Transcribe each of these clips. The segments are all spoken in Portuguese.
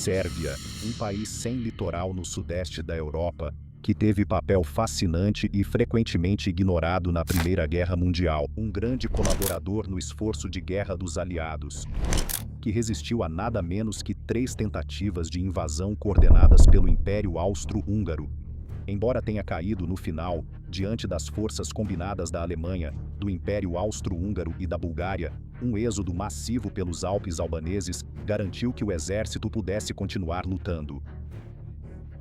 Sérvia, um país sem litoral no sudeste da Europa, que teve papel fascinante e frequentemente ignorado na Primeira Guerra Mundial, um grande colaborador no esforço de guerra dos aliados, que resistiu a nada menos que 3 tentativas de invasão coordenadas pelo Império Austro-Húngaro. Embora tenha caído no final, diante das forças combinadas da Alemanha, do Império Austro-Húngaro e da Bulgária, um êxodo massivo pelos Alpes albaneses garantiu que o exército pudesse continuar lutando.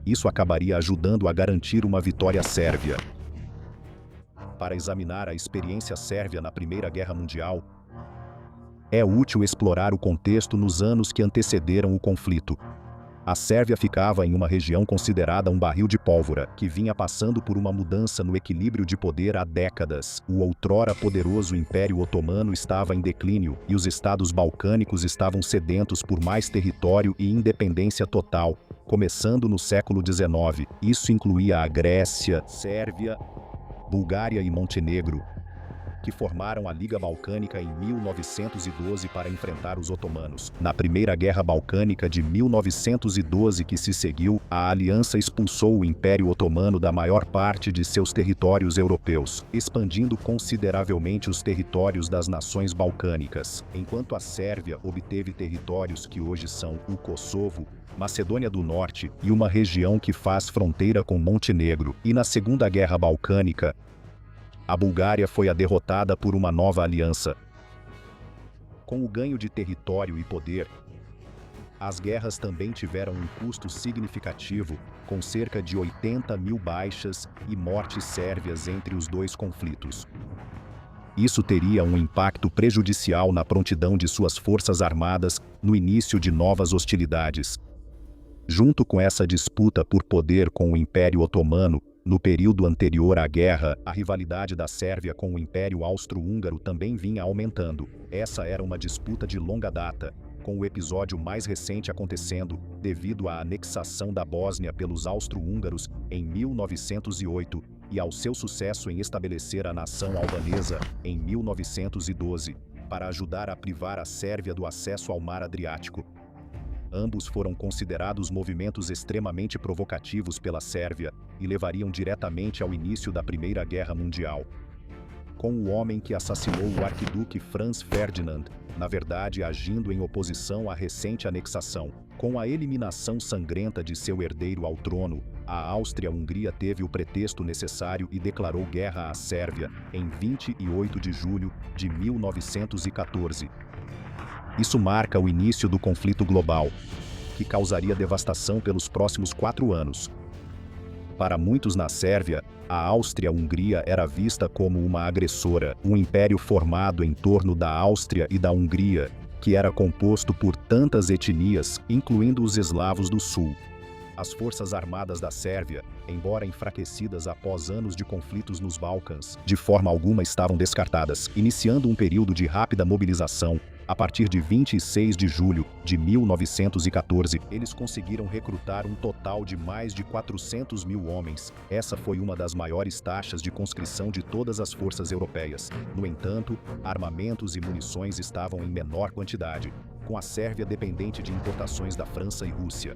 Isso acabaria ajudando a garantir uma vitória sérvia. Para examinar a experiência sérvia na Primeira Guerra Mundial, é útil explorar o contexto nos anos que antecederam o conflito. A Sérvia ficava em uma região considerada um barril de pólvora, que vinha passando por uma mudança no equilíbrio de poder há décadas. O outrora poderoso Império Otomano estava em declínio e os estados balcânicos estavam sedentos por mais território e independência total, começando no século XIX. Isso incluía a Grécia, Sérvia, Bulgária e Montenegro, que formaram a Liga Balcânica em 1912 para enfrentar os otomanos. Na Primeira Guerra Balcânica de 1912 que se seguiu, a aliança expulsou o Império Otomano da maior parte de seus territórios europeus, expandindo consideravelmente os territórios das nações balcânicas, enquanto a Sérvia obteve territórios que hoje são o Kosovo, Macedônia do Norte e uma região que faz fronteira com Montenegro. E na Segunda Guerra Balcânica, a Bulgária foi a derrotada por uma nova aliança. Com o ganho de território e poder, as guerras também tiveram um custo significativo, com cerca de 80 mil baixas e mortes sérvias entre os dois conflitos. Isso teria um impacto prejudicial na prontidão de suas forças armadas no início de novas hostilidades. Junto com essa disputa por poder com o Império Otomano, no período anterior à guerra, a rivalidade da Sérvia com o Império Austro-Húngaro também vinha aumentando. Essa era uma disputa de longa data, com o episódio mais recente acontecendo devido à anexação da Bósnia pelos austro-húngaros em 1908 e ao seu sucesso em estabelecer a nação albanesa em 1912, para ajudar a privar a Sérvia do acesso ao Mar Adriático. Ambos foram considerados movimentos extremamente provocativos pela Sérvia e levariam diretamente ao início da Primeira Guerra Mundial. Com o homem que assassinou o arquiduque Franz Ferdinand, na verdade agindo em oposição à recente anexação, com a eliminação sangrenta de seu herdeiro ao trono, a Áustria-Hungria teve o pretexto necessário e declarou guerra à Sérvia em 28 de julho de 1914. Isso marca o início do conflito global, que causaria devastação pelos próximos 4 anos. Para muitos na Sérvia, a Áustria-Hungria era vista como uma agressora, um império formado em torno da Áustria e da Hungria, que era composto por tantas etnias, incluindo os eslavos do sul. As forças armadas da Sérvia, embora enfraquecidas após anos de conflitos nos Balcãs, de forma alguma estavam descartadas, iniciando um período de rápida mobilização. A partir de 26 de julho de 1914, eles conseguiram recrutar um total de mais de 400 mil homens. Essa foi uma das maiores taxas de conscrição de todas as forças europeias. No entanto, armamentos e munições estavam em menor quantidade, com a Sérvia dependente de importações da França e Rússia.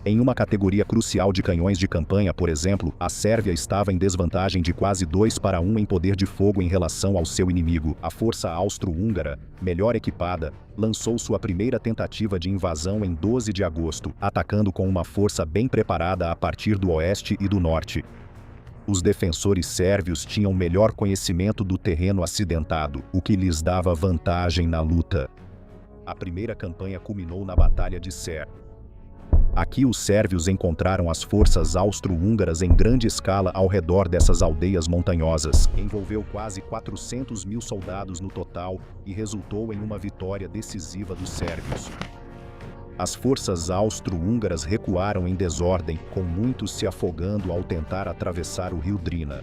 Em uma categoria crucial de canhões de campanha, por exemplo, a Sérvia estava em desvantagem de quase 2-1 em poder de fogo em relação ao seu inimigo. A força austro-húngara, melhor equipada, lançou sua primeira tentativa de invasão em 12 de agosto, atacando com uma força bem preparada a partir do oeste e do norte. Os defensores sérvios tinham melhor conhecimento do terreno acidentado, o que lhes dava vantagem na luta. A primeira campanha culminou na Batalha de Ser. Aqui os sérvios encontraram as forças austro-húngaras em grande escala ao redor dessas aldeias montanhosas. Envolveu quase 400 mil soldados no total e resultou em uma vitória decisiva dos sérvios. As forças austro-húngaras recuaram em desordem, com muitos se afogando ao tentar atravessar o rio Drina.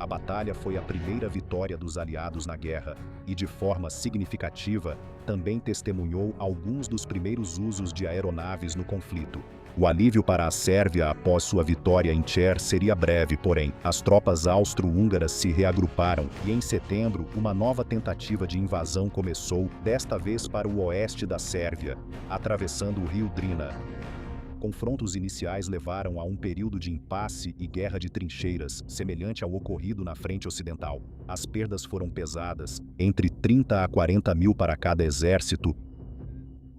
A batalha foi a primeira vitória dos aliados na guerra e, de forma significativa, também testemunhou alguns dos primeiros usos de aeronaves no conflito. O alívio para a Sérvia após sua vitória em Cher seria breve, porém, as tropas austro-húngaras se reagruparam e em setembro uma nova tentativa de invasão começou, desta vez para o oeste da Sérvia, atravessando o rio Drina. Confrontos iniciais levaram a um período de impasse e guerra de trincheiras, semelhante ao ocorrido na frente ocidental. As perdas foram pesadas, entre 30 a 40 mil para cada exército,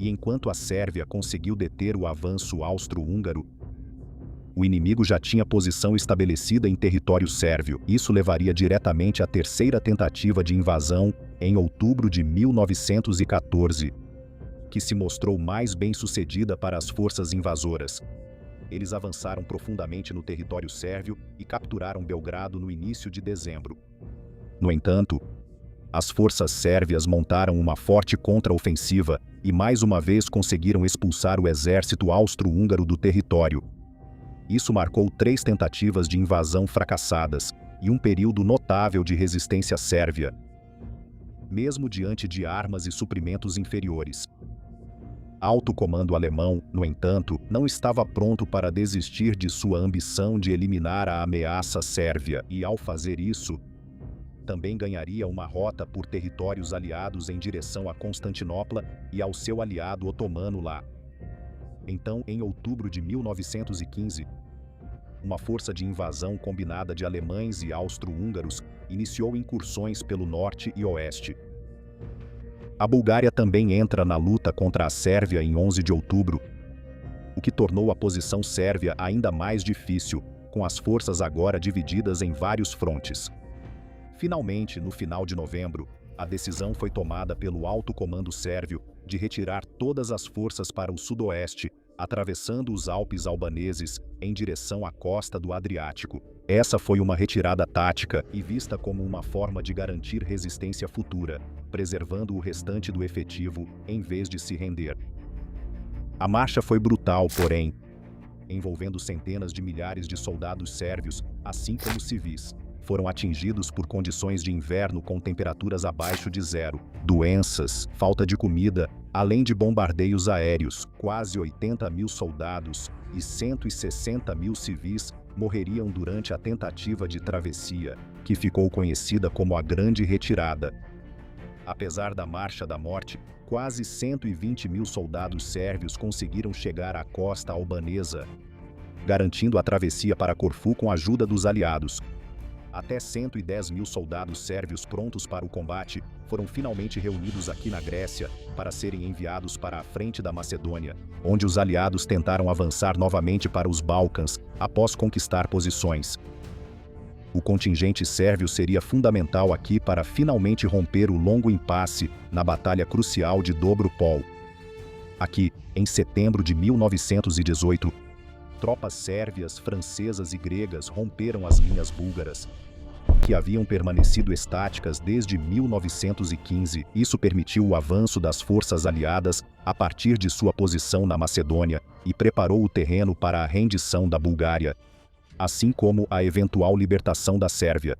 e enquanto a Sérvia conseguiu deter o avanço austro-húngaro, o inimigo já tinha posição estabelecida em território sérvio. Isso levaria diretamente à terceira tentativa de invasão, em outubro de 1914, que se mostrou mais bem-sucedida para as forças invasoras. Eles avançaram profundamente no território sérvio e capturaram Belgrado no início de dezembro. No entanto, as forças sérvias montaram uma forte contra-ofensiva e mais uma vez conseguiram expulsar o exército austro-húngaro do território. Isso marcou 3 tentativas de invasão fracassadas e um período notável de resistência sérvia, mesmo diante de armas e suprimentos inferiores. Alto comando alemão, no entanto, não estava pronto para desistir de sua ambição de eliminar a ameaça sérvia e, ao fazer isso, também ganharia uma rota por territórios aliados em direção a Constantinopla e ao seu aliado otomano lá. Então, em outubro de 1915, uma força de invasão combinada de alemães e austro-húngaros iniciou incursões pelo norte e oeste. A Bulgária também entra na luta contra a Sérvia em 11 de outubro, o que tornou a posição sérvia ainda mais difícil, com as forças agora divididas em vários frontes. Finalmente, no final de novembro, a decisão foi tomada pelo alto comando sérvio de retirar todas as forças para o sudoeste, atravessando os Alpes albaneses em direção à costa do Adriático. Essa foi uma retirada tática e vista como uma forma de garantir resistência futura, preservando o restante do efetivo em vez de se render. A marcha foi brutal, porém, envolvendo centenas de milhares de soldados sérvios, assim como civis. Foram atingidos por condições de inverno com temperaturas abaixo de zero, doenças, falta de comida, além de bombardeios aéreos. Quase 80 mil soldados e 160 mil civis morreriam durante a tentativa de travessia, que ficou conhecida como a Grande Retirada. Apesar da Marcha da Morte, quase 120 mil soldados sérvios conseguiram chegar à costa albanesa, garantindo a travessia para Corfu com a ajuda dos aliados. Até 110 mil soldados sérvios prontos para o combate foram finalmente reunidos aqui na Grécia para serem enviados para a frente da Macedônia, onde os aliados tentaram avançar novamente para os Balcãs após conquistar posições. O contingente sérvio seria fundamental aqui para finalmente romper o longo impasse na batalha crucial de Dobropol. Aqui, em setembro de 1918, tropas sérvias, francesas e gregas romperam as linhas búlgaras, que haviam permanecido estáticas desde 1915. Isso permitiu o avanço das forças aliadas a partir de sua posição na Macedônia e preparou o terreno para a rendição da Bulgária, assim como a eventual libertação da Sérvia.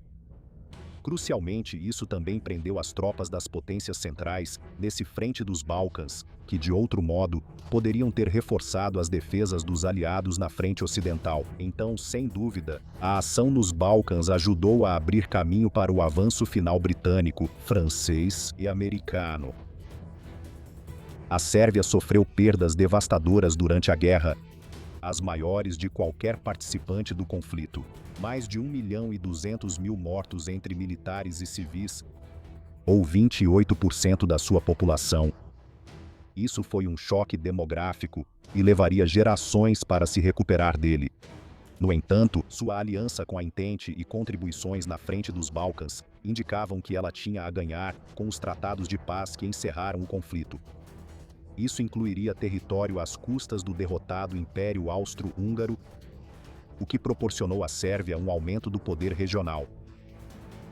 Crucialmente, isso também prendeu as tropas das potências centrais nesse frente dos Balcãs, que, de outro modo, poderiam ter reforçado as defesas dos aliados na frente ocidental. Então, sem dúvida, a ação nos Balcãs ajudou a abrir caminho para o avanço final britânico, francês e americano. A Sérvia sofreu perdas devastadoras durante a guerra, as maiores de qualquer participante do conflito. Mais de 1.200.000 mortos entre militares e civis, ou 28% da sua população. Isso foi um choque demográfico e levaria gerações para se recuperar dele. No entanto, sua aliança com a Entente e contribuições na frente dos Balcãs indicavam que ela tinha a ganhar com os tratados de paz que encerraram o conflito. Isso incluiria território às custas do derrotado Império Austro-Húngaro, o que proporcionou à Sérvia um aumento do poder regional.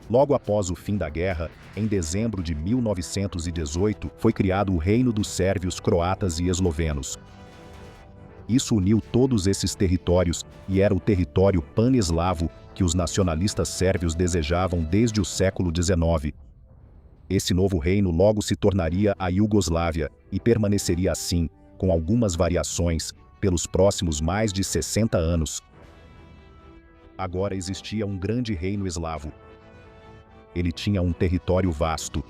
Logo após o fim da guerra, em dezembro de 1918, foi criado o Reino dos Sérvios, Croatas e Eslovenos. Isso uniu todos esses territórios e era o território pan-eslavo que os nacionalistas sérvios desejavam desde o século XIX. Esse novo reino logo se tornaria a Iugoslávia e permaneceria assim, com algumas variações, pelos próximos mais de 60 anos. Agora existia um grande reino eslavo. Ele tinha um território vasto,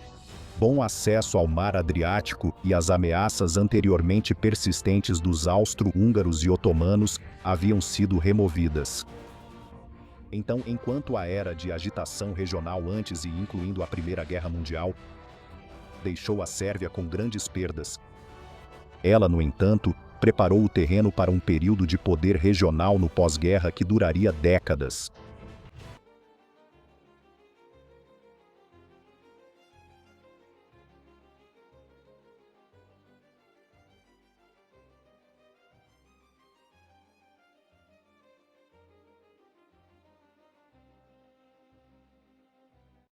bom acesso ao mar Adriático e as ameaças anteriormente persistentes dos austro-húngaros e otomanos haviam sido removidas. Então, enquanto a era de agitação regional antes e incluindo a Primeira Guerra Mundial deixou a Sérvia com grandes perdas, ela, no entanto, preparou o terreno para um período de poder regional no pós-guerra que duraria décadas.